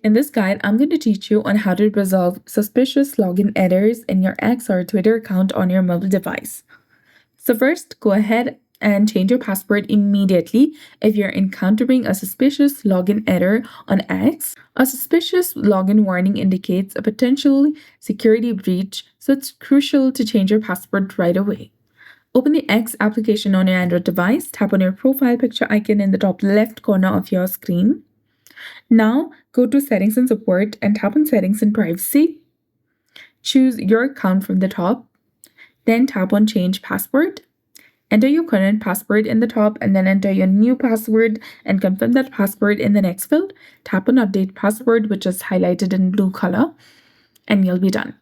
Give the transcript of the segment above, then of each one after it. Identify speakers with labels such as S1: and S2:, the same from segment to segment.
S1: In this guide, I'm going to teach you on how to resolve suspicious login errors in your X or Twitter account on your mobile device. So first, go ahead and change your password immediately if you're encountering a suspicious login error on X. A suspicious login warning indicates a potential security breach, so it's crucial to change your password right away. Open the X application on your Android device, tap on your profile picture icon in the top left corner of your screen. Now, go to Settings and Support and tap on Settings and Privacy. Choose your account from the top, then tap on Change Password. Enter your current password in the top and then enter your new password and confirm that password in the next field. Tap on Update Password, which is highlighted in blue color, and you'll be done.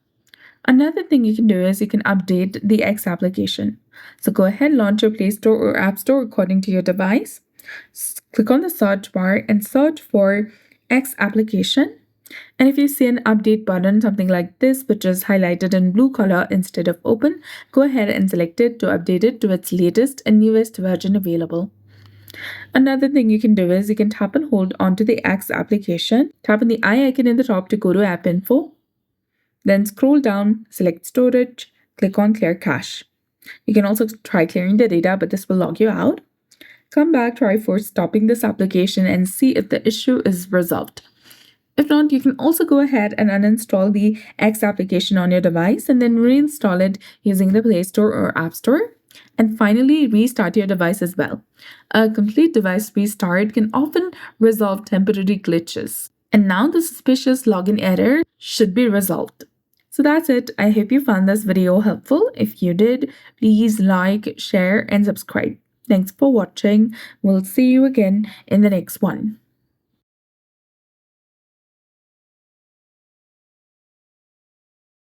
S1: Another thing you can do is you can update the X application. So go ahead, launch your Play Store or App Store according to your device. Click on the search bar and search for X application. And if you see an update button, something like this, which is highlighted in blue color instead of open, go ahead and select it to update it to its latest and newest version available. Another thing you can do is you can tap and hold onto the X application. Tap on the eye icon in the top to go to App Info. Then scroll down, select Storage, click on Clear Cache. You can also try clearing the data, but this will log you out. Come back, try first stopping this application and see if the issue is resolved. If not, you can also go ahead and uninstall the X application on your device and then reinstall it using the Play Store or App Store. And finally, restart your device as well. A complete device restart can often resolve temporary glitches. And now the suspicious login error should be resolved. So that's it. I hope you found this video helpful. If you did, please like, share, and subscribe. Thanks for watching. We'll see you again in the next one.